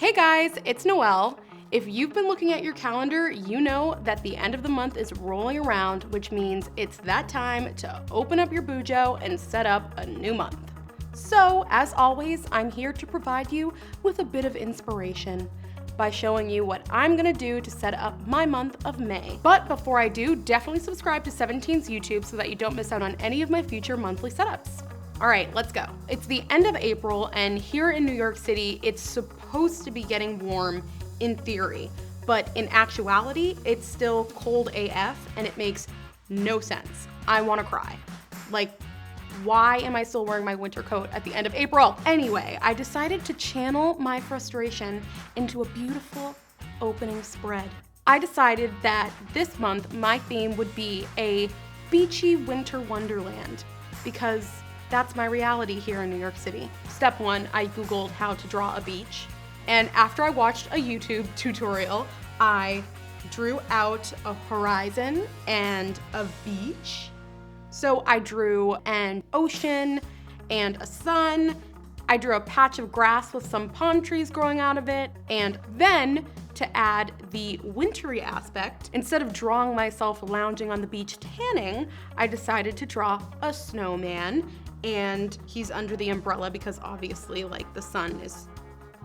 Hey guys, it's Noelle. If you've been looking at your calendar, you know that the end of the month is rolling around, which means it's that time to open up your BuJo and set up a new month. So, as always, I'm here to provide you with a bit of inspiration by showing you what I'm gonna do to set up my month of May. But before I do, definitely subscribe to 17's YouTube so that you don't miss out on any of my future monthly setups. All right, let's go. It's the end of April, and here in New York City, it's supposed to be getting warm in theory, but in actuality, it's still cold AF, and it makes no sense. I wanna cry. Like, why am I still wearing my winter coat at the end of April? Anyway, I decided to channel my frustration into a beautiful opening spread. I decided that this month, my theme would be a beachy winter wonderland, because that's my reality here in New York City. Step one, I Googled how to draw a beach. And after I watched a YouTube tutorial, I drew out a horizon and a beach. So I drew an ocean and a sun. I drew a patch of grass with some palm trees growing out of it. And then to add the wintry aspect, instead of drawing myself lounging on the beach tanning, I decided to draw a snowman. And he's under the umbrella because obviously like the sun is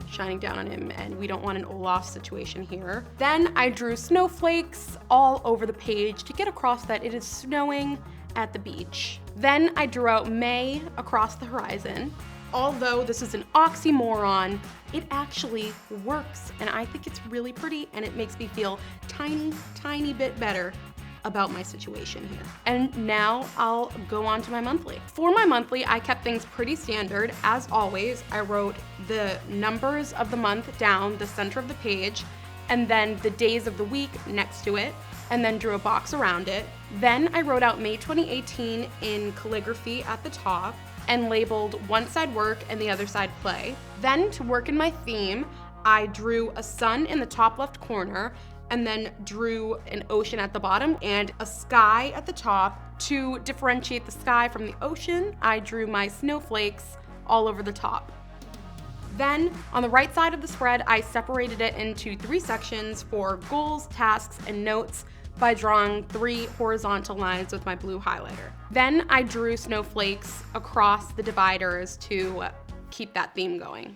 shining down on him and we don't want an Olaf situation here. Then I drew snowflakes all over the page to get across that it is snowing at the beach. Then I drew out May across the horizon. Although this is an oxymoron, it actually works and I think it's really pretty and it makes me feel tiny bit better about my situation here. And now I'll go on to my monthly. For my monthly, I kept things pretty standard. As always, I wrote the numbers of the month down the center of the page, and then the days of the week next to it, and then drew a box around it. Then I wrote out May 2018 in calligraphy at the top, and labeled one side work and the other side play. Then to work in my theme, I drew a sun in the top left corner, and then drew an ocean at the bottom and a sky at the top. To differentiate the sky from the ocean, I drew my snowflakes all over the top. Then on the right side of the spread, I separated it into 3 sections for goals, tasks, and notes by drawing 3 horizontal lines with my blue highlighter. Then I drew snowflakes across the dividers to keep that theme going.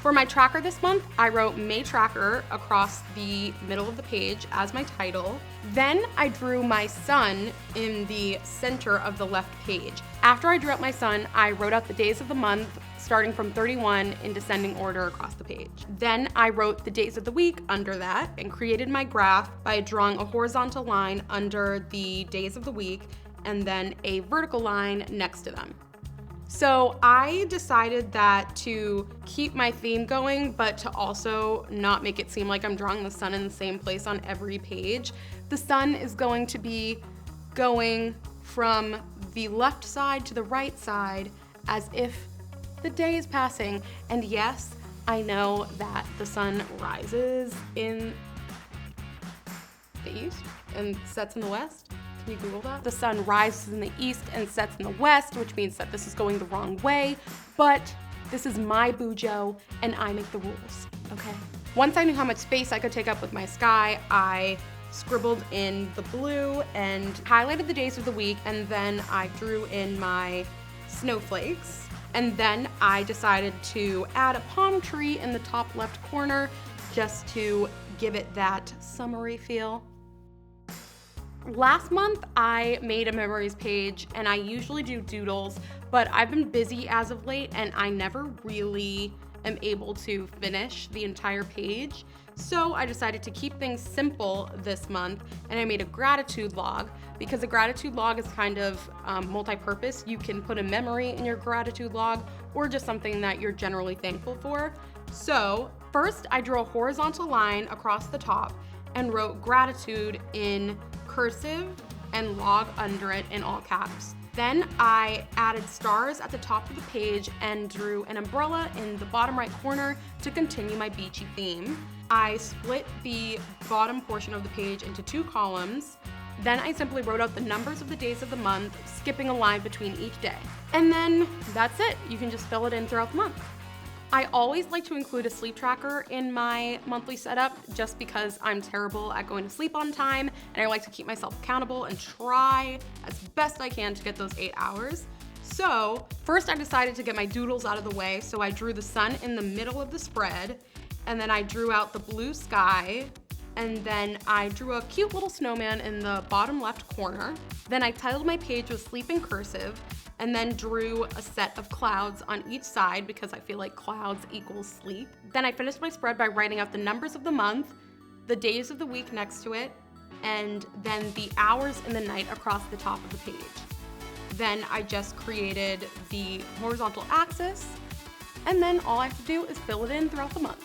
For my tracker this month, I wrote May Tracker across the middle of the page as my title. Then I drew my sun in the center of the left page. After I drew out my sun, I wrote out the days of the month, starting from 31 in descending order across the page. Then I wrote the days of the week under that and created my graph by drawing a horizontal line under the days of the week and then a vertical line next to them. So I decided that to keep my theme going, but to also not make it seem like I'm drawing the sun in the same place on every page, the sun is going to be going from the left side to the right side as if the day is passing. And yes, I know that the sun rises in the east and sets in the west. Can you Google that? The sun rises in the east and sets in the west, which means that this is going the wrong way, but this is my BuJo and I make the rules, okay? Once I knew how much space I could take up with my sky, I scribbled in the blue and highlighted the days of the week, and then I drew in my snowflakes. And then I decided to add a palm tree in the top left corner just to give it that summery feel. Last month, I made a memories page, and I usually do doodles, but I've been busy as of late, and I never really am able to finish the entire page. So I decided to keep things simple this month, and I made a gratitude log, because a gratitude log is kind of multi-purpose. You can put a memory in your gratitude log, or just something that you're generally thankful for. So first, I drew a horizontal line across the top and wrote gratitude in cursive and log under it in all caps. Then I added stars at the top of the page and drew an umbrella in the bottom right corner to continue my beachy theme. I split the bottom portion of the page into 2 columns. Then I simply wrote out the numbers of the days of the month, skipping a line between each day. And then that's it. You can just fill it in throughout the month. I always like to include a sleep tracker in my monthly setup just because I'm terrible at going to sleep on time, and I like to keep myself accountable and try as best I can to get those 8 hours. So first I decided to get my doodles out of the way, so I drew the sun in the middle of the spread, and then I drew out the blue sky, and then I drew a cute little snowman in the bottom left corner. Then I titled my page with sleep in cursive, and then drew a set of clouds on each side because I feel like clouds equals sleep. Then I finished my spread by writing out the numbers of the month, the days of the week next to it, and then the hours in the night across the top of the page. Then I just created the horizontal axis, and then all I have to do is fill it in throughout the month.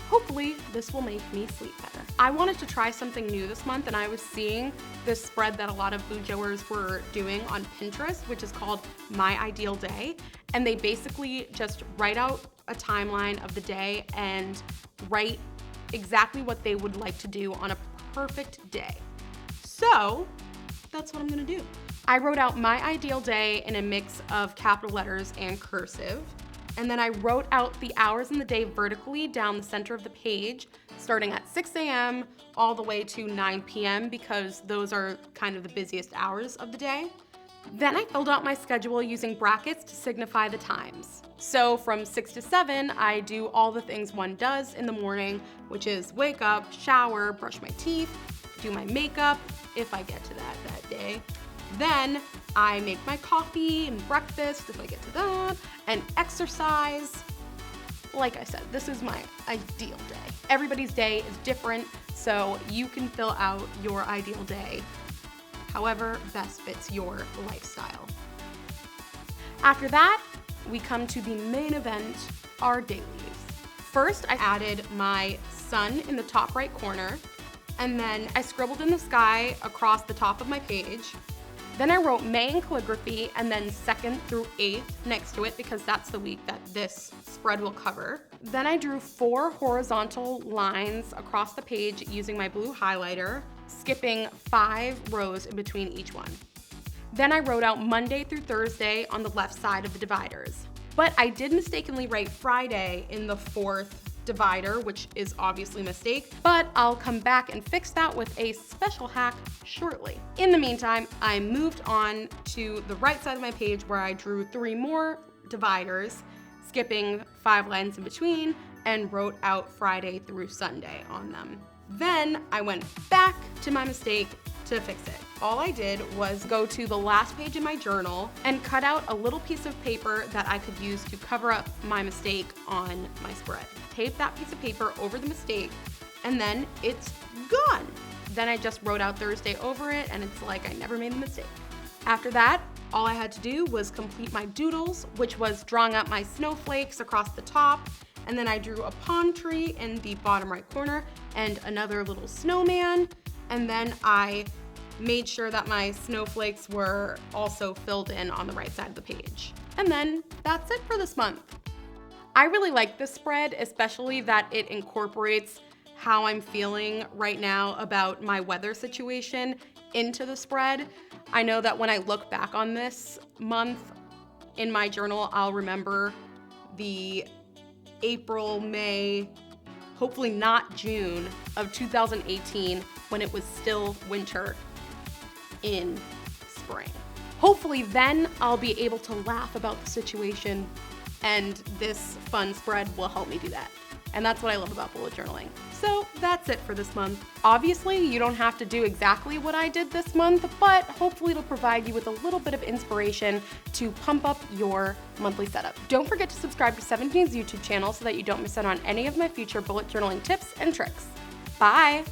Hopefully this will make me sleep better. I wanted to try something new this month, and I was seeing this spread that a lot of BuJoers were doing on Pinterest, which is called My Ideal Day. And they basically just write out a timeline of the day and write exactly what they would like to do on a perfect day. So that's what I'm gonna do. I wrote out my ideal day in a mix of capital letters and cursive. And then I wrote out the hours in the day vertically down the center of the page, starting at 6 a.m. all the way to 9 p.m. because those are kind of the busiest hours of the day. Then I filled out my schedule using brackets to signify the times. So from 6 to 7, I do all the things one does in the morning, which is wake up, shower, brush my teeth, do my makeup, if I get to that day. Then I make my coffee and breakfast if I get to that, and exercise. Like I said, this is my ideal day. Everybody's day is different, so you can fill out your ideal day however best fits your lifestyle. After that, we come to the main event, our dailies. First, I added my sun in the top right corner, and then I scribbled in the sky across the top of my page. Then I wrote May in calligraphy, and then 2nd through 8th next to it because that's the week that this spread will cover. Then I drew 4 horizontal lines across the page using my blue highlighter, skipping 5 rows in between each one. Then I wrote out Monday through Thursday on the left side of the dividers. But I did mistakenly write Friday in the 4th divider, which is obviously a mistake, but I'll come back and fix that with a special hack shortly. In the meantime, I moved on to the right side of my page where I drew 3 more dividers, skipping 5 lines in between, and wrote out Friday through Sunday on them. Then I went back to my mistake to fix it. All I did was go to the last page in my journal and cut out a little piece of paper that I could use to cover up my mistake on my spread. Tape that piece of paper over the mistake, and then it's gone. Then I just wrote out Thursday over it, and it's like I never made the mistake. After that, all I had to do was complete my doodles, which was drawing up my snowflakes across the top, and then I drew a palm tree in the bottom right corner and another little snowman, and then I made sure that my snowflakes were also filled in on the right side of the page. And then that's it for this month. I really like this spread, especially that it incorporates how I'm feeling right now about my weather situation into the spread. I know that when I look back on this month in my journal, I'll remember the April, May, hopefully not June of 2018 when it was still winter in spring. Hopefully then I'll be able to laugh about the situation, and this fun spread will help me do that. And that's what I love about bullet journaling. So that's it for this month. Obviously, you don't have to do exactly what I did this month, but hopefully it'll provide you with a little bit of inspiration to pump up your monthly setup. Don't forget to subscribe to 17's YouTube channel so that you don't miss out on any of my future bullet journaling tips and tricks. Bye!